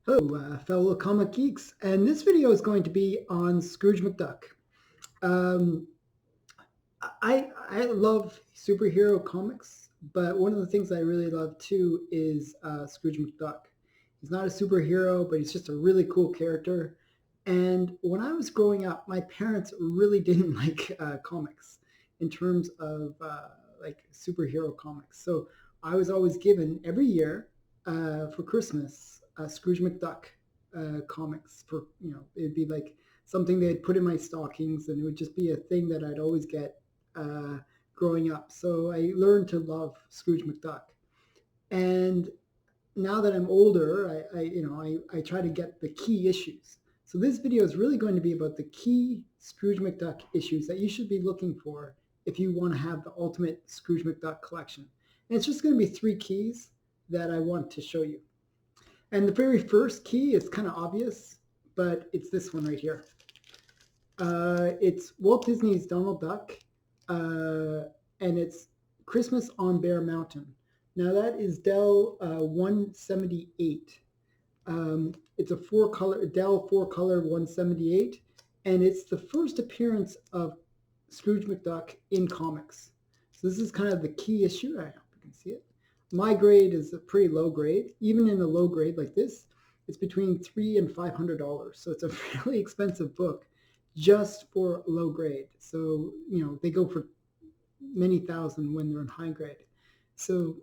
Hello, fellow comic geeks, and this video is going to be on Scrooge McDuck. Um, I love superhero comics, but one of the things I really love too is Scrooge McDuck. He's not a superhero, but he's just a really cool character. And when I was growing up, my parents really didn't like comics in terms of like superhero comics. So I was always given every year for Christmas Scrooge McDuck comics. For it'd be like something they'd put in my stockings, and it would just be a thing that I'd always get uh, growing up. So I learned to love Scrooge McDuck. And now that I'm older, I try to get the key issues. So this video is really going to be about the key Scrooge McDuck issues that you should be looking for if you want to have the ultimate Scrooge McDuck collection. And it's just going to be 3 keys that I want to show you. And the very first key is kind of obvious, but it's this one right here. It's Walt Disney's Donald Duck, and it's Christmas on Bear Mountain. Now that is Dell 178. It's a Dell 4-color 178, and it's the first appearance of Scrooge McDuck in comics. So this is kind of the key issue. I hope you can see it. My grade is a pretty low grade. Even in a low grade like this, it's between $300 and $500. So it's a fairly expensive book just for low grade. So, they go for many thousand when they're in high grade. So,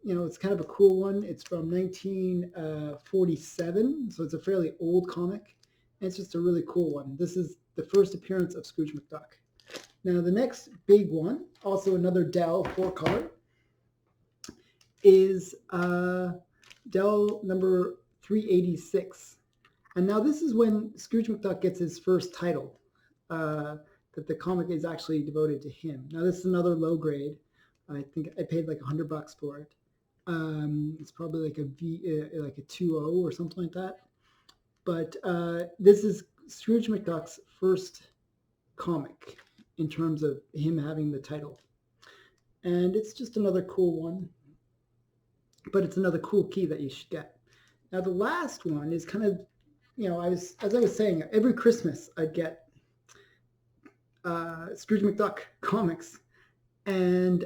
it's kind of a cool one. It's from 1947, so it's a fairly old comic. And it's just a really cool one. This is the first appearance of Scrooge McDuck. Now, the next big one, also another Dell 4-color, is Dell number 386. And now this is when Scrooge McDuck gets his first title, that the comic is actually devoted to him. Now this is another low grade. I think I paid like $100 for it. It's probably like a 2.0 or something like that. But this is Scrooge McDuck's first comic in terms of him having the title. And it's just another cool one. But it's another cool key that you should get. Now the last one is kind of, as I was saying, every Christmas I'd get Scrooge McDuck comics. And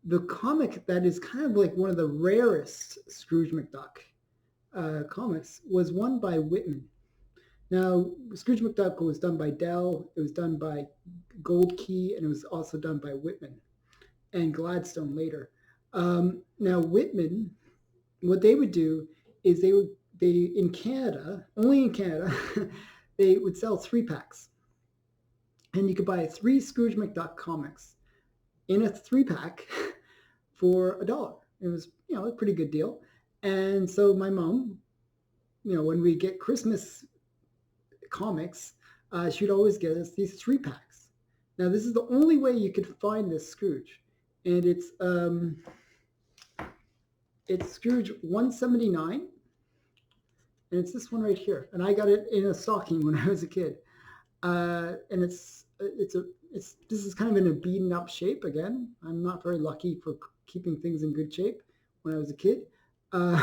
the comic that is kind of like one of the rarest Scrooge McDuck comics was one by Whitman. Now, Scrooge McDuck was done by Dell, it was done by Gold Key, and it was also done by Whitman and Gladstone later. Now, Whitman, what they would do is they in Canada, only in Canada, they would sell 3-packs. And you could buy 3 Scrooge McDuck comics in a 3-pack for $1. It was, a pretty good deal. And so my mom, when we get Christmas comics, she'd always get us these 3-packs. Now, this is the only way you could find this Scrooge. And it's Scrooge 179, and it's this one right here. And I got it in a stocking when I was a kid. And this is kind of in a beaten up shape again. I'm not very lucky for keeping things in good shape when I was a kid. As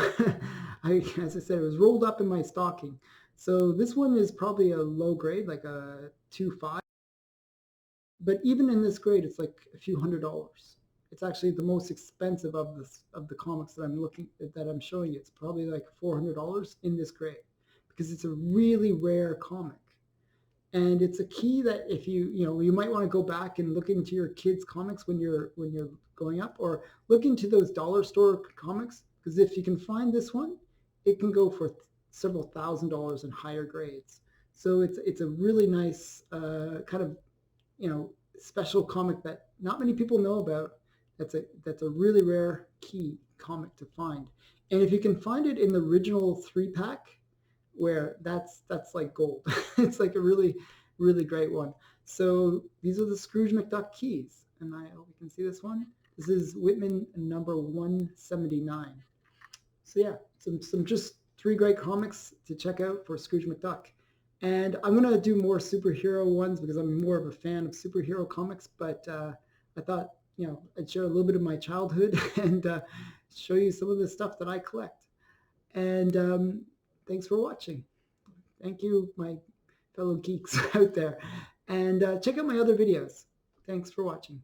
I said, it was rolled up in my stocking. So this one is probably a low grade, like a 2.5. But even in this grade, it's like a few $100s. It's actually the most expensive of the comics that I'm showing you. It's probably like $400 in this grade because it's a really rare comic. And it's a key that if you might want to go back and look into your kids' comics when you're growing up, or look into those dollar store comics, because if you can find this one, it can go for several $1,000s in higher grades. So it's a really nice kind of special comic that not many people know about. That's a really rare key comic to find. And if you can find it in the original 3-pack, where that's like gold. It's like a really, really great one. So these are the Scrooge McDuck keys. And I hope you can see this one. This is Whitman number 179. So yeah, some just 3 great comics to check out for Scrooge McDuck. And I'm going to do more superhero ones because I'm more of a fan of superhero comics. But I thought, I'd share a little bit of my childhood and show you some of the stuff that I collect. And thanks for watching. Thank you, my fellow geeks out there. And check out my other videos. Thanks for watching.